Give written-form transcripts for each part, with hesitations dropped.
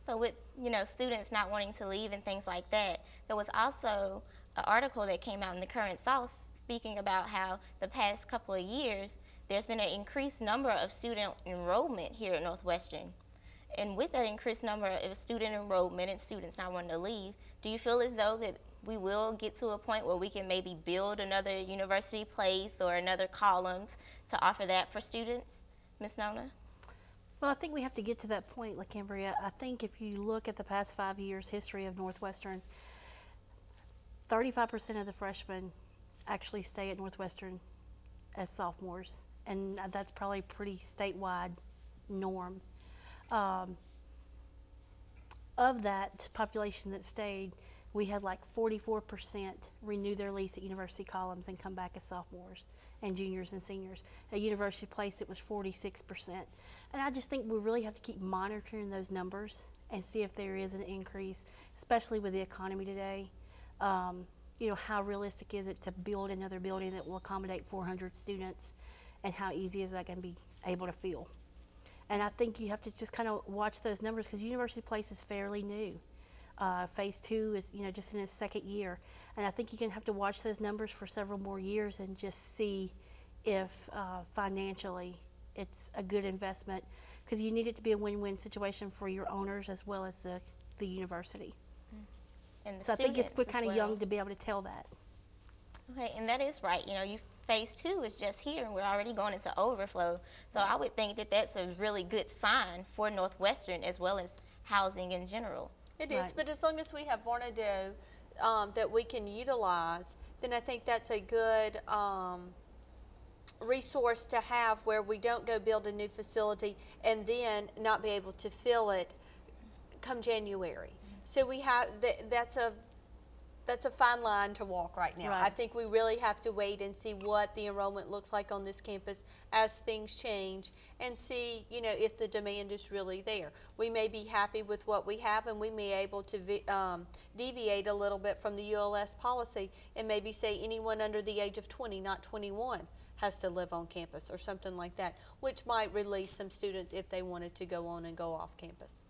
So with, students not wanting to leave and things like that, there was also an article that came out in the Current Sauce speaking about how the past couple of years, there's been an increased number of student enrollment here at Northwestern. And with that increased number of student enrollment and students not wanting to leave, do you feel as though that we will get to a point where we can maybe build another university place or another columns to offer that for students? Ms. Nona? Well, I think we have to get to that point, like Cambria. I think if you look at the past 5 years history of Northwestern, 35% of the freshmen actually stay at Northwestern as sophomores, and that's probably a pretty statewide norm. Of that population that stayed, we had like 44% renew their lease at University Columns and come back as sophomores and juniors and seniors. At University Place, it was 46%. And I just think we really have to keep monitoring those numbers and see if there is an increase, especially with the economy today. How realistic is it to build another building that will accommodate 400 students, and how easy is that going to be able to fill? And I think you have to just kind of watch those numbers, because University Place is fairly new. Phase 2 is, just in its second year. And I think you're going to have to watch those numbers for several more years and just see if financially it's a good investment, because you need it to be a win-win situation for your owners as well as the university. And the so I think we're kind of well. young to be able to tell that. Okay, and that is right. Phase 2 is just here, and we're already going into overflow. So I would think that that's a really good sign for Northwestern as well as housing in general. It is, but as long as we have Vornado that we can utilize, then I think that's a good resource to have, where we don't go build a new facility and then not be able to fill it come January. So we have that's a fine line to walk right now. Right. I think we really have to wait and see what the enrollment looks like on this campus as things change, and see, if the demand is really there. We may be happy with what we have, and we may be able to deviate a little bit from the ULS policy and maybe say anyone under the age of 20, not 21, has to live on campus or something like that, which might release some students if they wanted to go on and go off campus.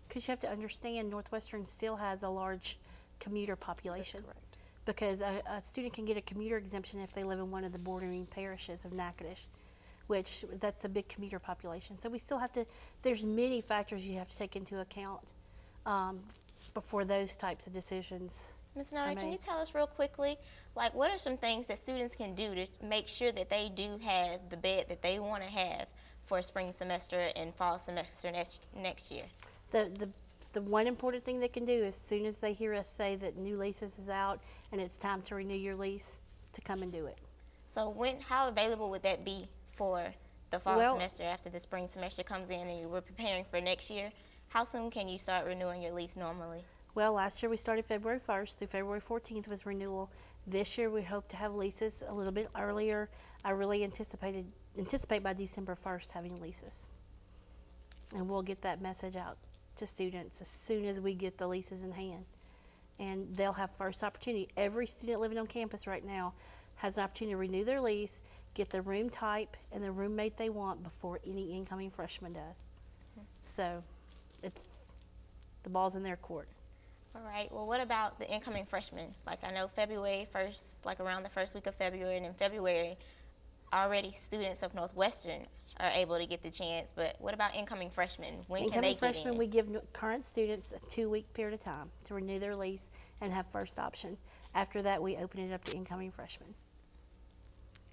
Because you have to understand, Northwestern still has a large commuter population. That's correct. Because a student can get a commuter exemption if they live in one of the bordering parishes of Natchitoches, which that's a big commuter population. So we still have to, there's many factors you have to take into account before those types of decisions. Ms. Nona, can you tell us real quickly, what are some things that students can do to make sure that they do have the bed that they want to have for spring semester and fall semester next year? The one important thing they can do, as soon as they hear us say that new leases is out and it's time to renew your lease, to come and do it. So how available would that be for the fall semester after the spring semester comes in and you were preparing for next year? How soon can you start renewing your lease normally? Well, last year we started February 1st through February 14th was renewal. This year we hope to have leases a little bit earlier. I really anticipate by December 1st having leases. And we'll get that message out to students as soon as we get the leases in hand. And they'll have first opportunity. Every student living on campus right now has an opportunity to renew their lease, get the room type and the roommate they want before any incoming freshman does. So the ball's in their court. All right, well, what about the incoming freshmen? I know February 1st, around the first week of February, and in February, already students of Northwestern are able to get the chance, but what about incoming freshmen? When can they get freshmen, in? we give current students a 2-week period of time to renew their lease and have first option. After that, we open it up to incoming freshmen.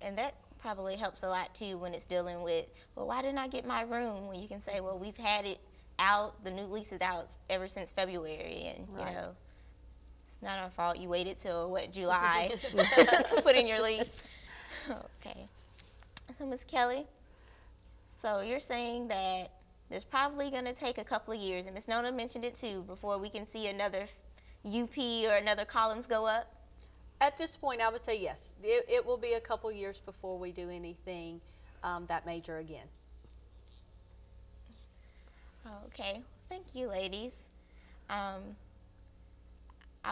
And that probably helps a lot too when it's dealing with, well, why didn't I get my room? When you can say, well, we've had it out, the new lease is out ever since February, and Right. it's not our fault you waited till July to put in your lease. Okay. So Ms. Kelly, so you're saying that there's probably going to take a couple of years, and Ms. Nona mentioned it too, before we can see another UP or another columns go up? At this point, I would say yes. It will be a couple years before we do anything that major again. Okay, thank you, ladies. I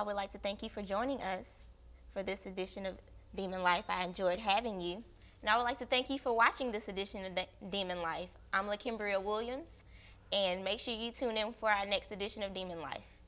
would like to thank you for joining us for this edition of Demon Life. I enjoyed having you. And I would like to thank you for watching this edition of Demon Life. I'm LaKimbria Williams, And make sure you tune in for our next edition of Demon Life.